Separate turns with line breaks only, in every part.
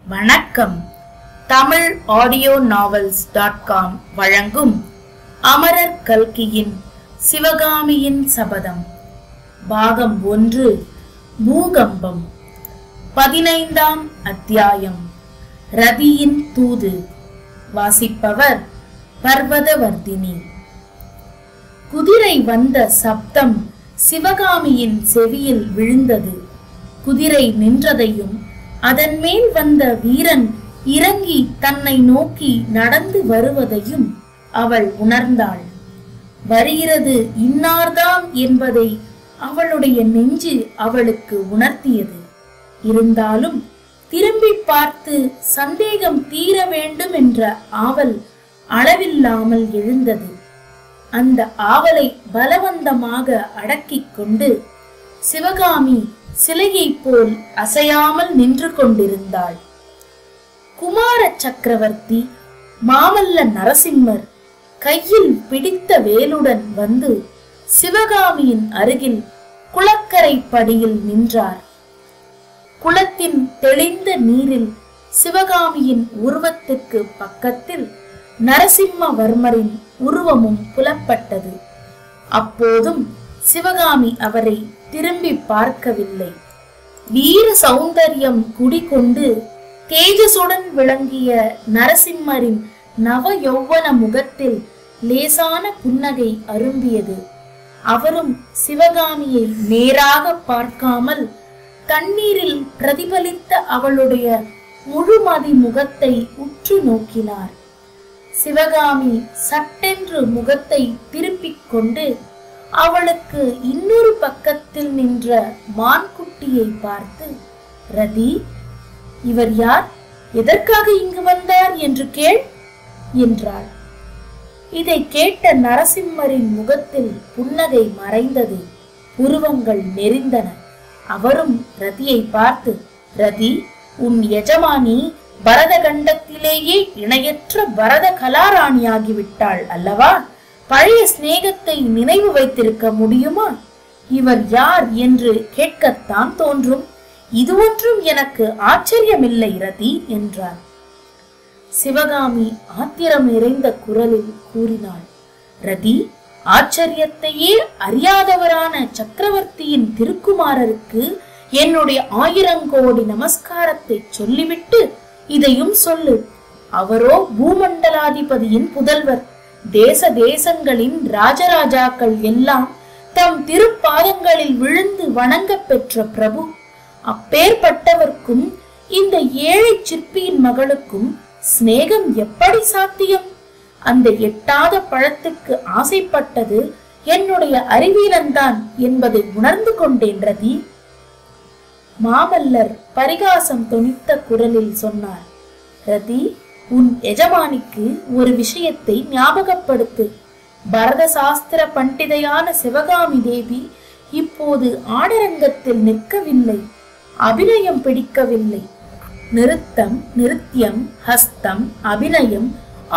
வணக்கம். தமிழ் ஆடியோ நாவல்ஸ்.com வழங்கும் அமரர் கல்கியின் சிவகாமியின் சபதம் பாகம் 1 பூகம்பம் 15ஆம் அத்தியாயம் ரதியின் தூது. வாசிப்பவர் பர்வதவர்தினி. குதிரை வந்த சப்தம் சிவகாமியின் செவியில் விழுந்தது. குதிரை நின்றதையும் அதன் மேல் வந்த வீரன் இறங்கி தன்னை நோக்கி நடந்து வருவதையும் அவள் உணர்ந்தாள். வருகிறது இன்னார்தாம் என்பதை அவளுடைய நெஞ்சு அவளுக்கு உணர்த்தியது. இருந்தாலும் திரும்பி பார்த்து சந்தேகம் தீர வேண்டும் என்ற ஆவல் அளவில்லாமல் எழுந்தது. அந்த ஆவலை பலவந்தமாக அடக்கிக் கொண்டு சிவகாமி சிலையை போல் அசையாமல் நின்று கொண்டிருந்தாள். குமார சக்கரவர்த்தி மாமல்ல நரசிம்மர் கையில் பிடித்த வேலுடன் வந்து சிவகாமியின் அருகில் குளக்கரை படியில் நின்றார். குளத்தின் தெளிந்த நீரில் சிவகாமியின் உருவத்துக்கு பக்கத்தில் நரசிம்மவர்மரின் உருவமும் புலப்பட்டது. அப்போதும் சிவகாமி அவரை திரும்பி பார்க்கவில்லை. வீர சௌந்தர்யம் குடிகொண்டு தேஜசுடன் விளங்கிய நரசிம்மரின் நவ யௌவன முகத்தில் லேசான புன்னகை அரும்பியது. அவரும் சிவகாமியை நேராக பார்க்காமல் தண்ணீரில் பிரதிபலித்த அவளுடைய முழுமதி முகத்தை உற்று நோக்கினார். சிவகாமி சட்டென்று முகத்தை திருப்பிக் கொண்டு அவளுக்கு இன்னொரு பக்கத்தில் நின்ற மான்குட்டியை பார்த்து, ரதி, இவர் யார், எதற்காக இங்கு வந்தார் என்று கேள் என்றாள். இதை கேட்ட நரசிம்மரின் முகத்தில் புன்னகை மறைந்தது. உருவங்கள் நெறிந்தன. அவரும் ரதியை பார்த்து, ரதி, உன் எஜமானி பரதகண்டத்திலேயே இணையற்ற பரத கலாராணியாகிவிட்டாள் அல்லவா? பழைய சிநேகத்தை நினைவு வைத்திருக்க முடியுமா? இவர் யார் என்று கேட்கத்தான் தோன்றும். இது ஒன்றும் எனக்கு ஆச்சரியமில்லை ரதி என்றார். சிவகாமி ஆத்திரம் நிறைந்த குரலில் கூறினாள், ரதி, ஆச்சரியத்தையே அறியாதவரான சக்கரவர்த்தியின் திருக்குமாரருக்கு என்னுடைய 1000 கோடி நமஸ்காரத்தை சொல்லிவிட்டு இதையும் சொல்லு. அவரோ பூமண்டலாதிபதியின் புதல்வர். தேச தேசங்களின் ராஜராஜாக்கள் எல்லாம் தம் திருப்பாதங்களில் விழுந்து வணங்க பெற்ற பிரபு. அப்பேற்பட்டவர்க்கும் இந்த ஏழை சிற்பியின் மகளுக்கும் சிநேகம் எப்படி சாத்தியம்? அந்த எட்டாத பழத்துக்கு ஆசைப்பட்டது என்னுடைய அறிவீனந்தான் என்பதை உணர்ந்து கொண்டேன் ரதி. மாமல்லர் பரிகாசம் தொனித்த குரலில் சொன்னார், ரதி, உன் எஜமானிக்கு ஒரு விஷயத்தை ஞாபகப்படுத்து. பரத சாஸ்திர பண்டிதையான சிவகாமி தேவி இப்போது ஆடரங்கத்தில் நிற்கவில்லை. அபிநயம் பிடிக்கவில்லை. நிருத்தம், நிருத்தியம், ஹஸ்தம், அபிநயம்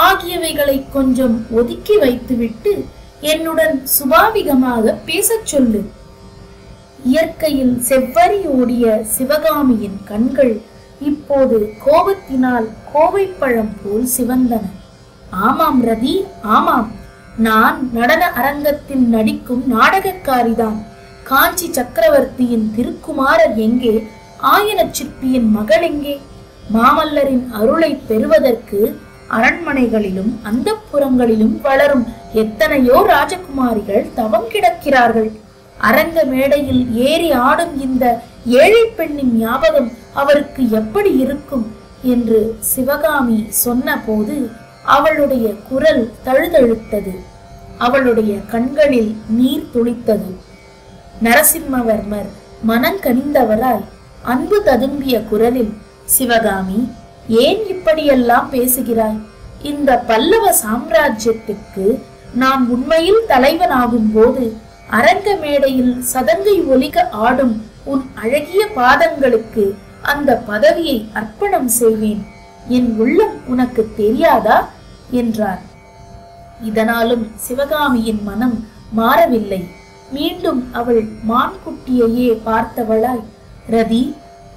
ஆகியவைகளை கொஞ்சம் ஒதுக்கி வைத்துவிட்டு என்னுடன் சுபாவிகமாக பேசச் சொல்லு. இயற்கையில் செவ்வரி ஓடிய சிவகாமியின் கண்கள் இப்போது கோபத்தினால் கோவைப்பழம் போல் சிவந்தன. ஆமாம் ரதி, ஆமாம், நான் நடன அரங்கத்தில் நடிக்கும் நாடகக்காரிதான். காஞ்சி சக்கரவர்த்தியின் திருக்குமாரர் எங்கே? ஆயன சிற்பியின் மகள் எங்கே? மாமல்லரின் அருளை பெறுவதற்கு அரண்மனைகளிலும் அந்தப்புறங்களிலும் வளரும் எத்தனையோ ராஜகுமாரிகள் தவம் கிடக்கிறார்கள். அரங்க மேடையில் ஏறி ஆடும் இந்த ஏழை பெண்ணின் ஞாபகம் அவருக்கு எப்படி இருக்கும் என்று சிவகாமி சொன்ன போது அவளுடைய குரல் தழுதழுத்தது. அவளுடைய கண்களில் நீர் துளித்தது. நரசிம்மவர்மர் மனங்கனிந்தவராய் அன்பு ததும்பிய குரலில், சிவகாமி, ஏன் இப்படியெல்லாம் பேசுகிறாய்? இந்த பல்லவ சாம்ராஜ்யத்துக்கு நான் உண்மையில் தலைவனாகும் போது அரங்க மேடையில் சதங்கை ஒலிக்க ஆடும் உன் அழகிய பாதங்களுக்கு அந்த பதவியை அர்ப்பணம் செய்வேன். என் உள்ளம் உனக்கு தெரியாதா என்றார். இதனாலும் சிவகாமியின் மனம் மாறவில்லை. மீண்டும் அவள் மான்குட்டியையே பார்த்தவளாய், ரதி,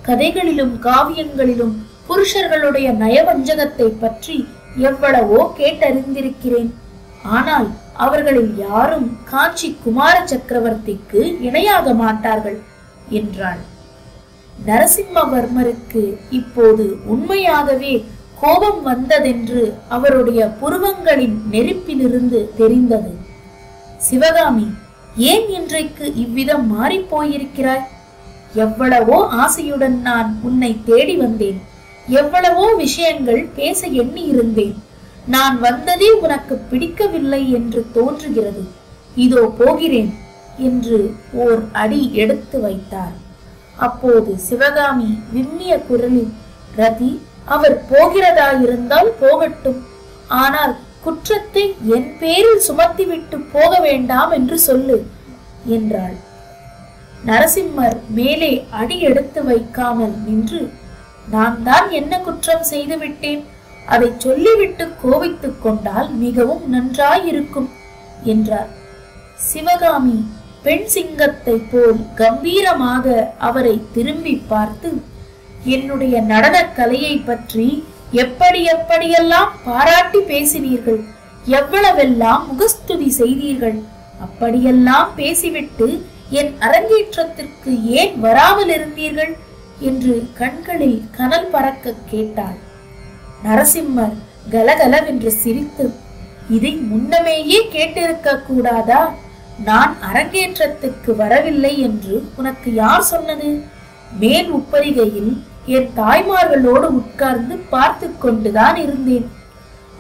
கதைகளிலும் காவியங்களிலும் புருஷர்களுடைய நயவஞ்சகத்தை பற்றி எவ்வளவோ கேட்டறிந்திருக்கிறேன். ஆனால் அவர்களில் யாரும் காஞ்சி குமார சக்கரவர்த்திக்கு இணையாக மாட்டார்கள் என்றாள். நரசிம்மவர்மருக்கு இப்போது உண்மையாகவே கோபம் வந்ததென்று அவருடைய புருவங்களின் நெருப்பிலிருந்து தெரிந்தது. சிவகாமி, ஏன் இன்றைக்கு இவ்விதம் மாறி போயிருக்கிறாய்? எவ்வளவோ ஆசையுடன் நான் உன்னை தேடி வந்தேன். எவ்வளவோ விஷயங்கள் பேச எண்ணி இருந்தேன். நான் வந்ததே உனக்கு பிடிக்கவில்லை என்று தோன்றுகிறது. இதோ போகிறேன் என்று ஓர் அடி எடுத்து வைத்தார். அப்போது சிவகாமி விம்மிய குரலில், ரதி, அவர் போகிறதாயிருந்தால் போகட்டும். ஆனால் குற்றத்தை என் பேரில் சுமத்திவிட்டு போக வேண்டாம் என்று சொல்லு என்றாள். நரசிம்மர் மேலே அடி எடுத்து வைக்காமல் நின்று, நான் தான் என்ன குற்றம் செய்து விட்டேன்? அதை சொல்லிவிட்டு கோபித்துக் கொண்டால் மிகவும் நன்றாயிருக்கும் என்றார். சிவகாமி பெண் சிங்கத்தை போல் கம்பீரமாக அவரை திரும்பி பார்த்து, என்னுடைய நடன கலையை பற்றி எப்படியெல்லாம் பாராட்டி பேசினீர்கள், எவ்வளவெல்லாம் முகஸ்துதி செய்தீர்கள். அப்படியெல்லாம் பேசிவிட்டு என் அரங்கேற்றத்திற்கு ஏன் வராமல் இருந்தீர்கள் என்று கண்களில் கனல் பறக்க கேட்டாள். நரசிம்மர் கலகலவென்று சிரித்து, இதை முன்னமேயே கேட்டிருக்க கூடாதா? நான் அரங்கேற்றத்துக்கு வரவில்லை என்று உனக்கு யார் சொன்னது? மேல் உப்பரிகையில் என் தாய்மார்களோடு உட்கார்ந்து பார்த்து கொண்டுதான் இருந்தேன்.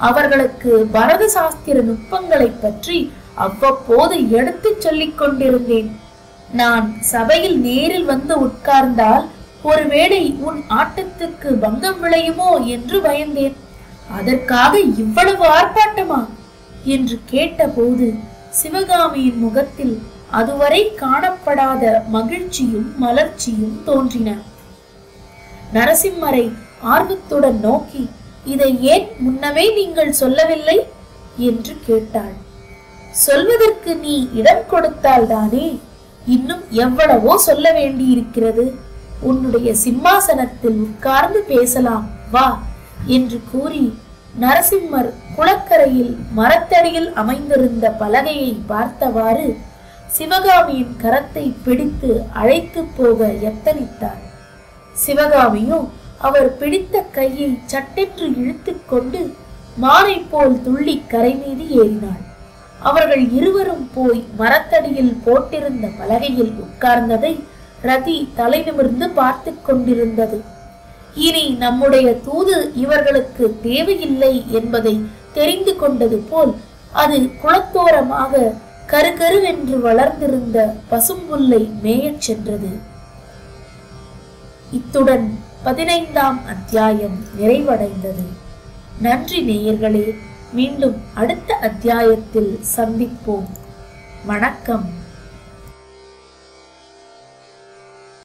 அவர்களுக்கு பரத சாஸ்திர நுட்பங்களை பற்றி அவ்வப்போது எடுத்துச் சொல்லிக் கொண்டிருந்தேன். நான் சபையில் நேரில் வந்து உட்கார்ந்தால் ஒருவேளை உன் ஆட்டத்துக்கு பங்கம் விளையுமோ என்று பயந்தேன். அதற்காக இவ்வளவு ஆர்ப்பாட்டமா என்று கேட்டபோது சிவகாமியின் முகத்தில் அதுவரை காணப்படாத மகிழ்ச்சியும் மலர்ச்சியும் தோன்றின. நரசிம்மரை ஆர்வத்துடன் நோக்கி, இதை ஏன் முன்னமே நீங்கள் சொல்லவில்லை என்று கேட்டாள். சொல்வதற்கு நீ இடம் கொடுத்தால்தானே. இன்னும் எவ்வளவோ சொல்ல வேண்டியிருக்கிறது. உன்னுடைய சிம்மாசனத்தில் உட்கார்ந்து பேசலாம், வா என்று கூறி நரசிம்மர் குளக்கரையில் மரத்தடியில் அமைந்திருந்த பலகையை பார்த்தவாறு சிவகாமியின் கரத்தை பிடித்து அழைத்து போக எத்தனித்தார். சிவகாமியோ அவர் பிடித்த கையை சட்டென்று இழுத்து கொண்டு மானை போல் துள்ளி கரை மீது ஏறினாள். அவர்கள் இருவரும் போய் மரத்தடியில் போட்டிருந்த பலகையில் உட்கார்ந்ததை ரதி தலை நிமிர்ந்து பார்த்து கொண்டிருந்தது. இனி நம்முடைய தூது இவர்களுக்கு தேவையில்லை என்பதை தெரிந்து கொண்டது போல் அது குளத்தோரமாக கருகருவென்று வளர்ந்திருந்த பசும்புல்லை மேயச் சென்றது. இத்துடன் 15ஆம் அத்தியாயம் நிறைவடைந்தது. நன்றி நேயர்களே. மீண்டும் அடுத்த அத்தியாயத்தில் சந்திப்போம். வணக்கம்.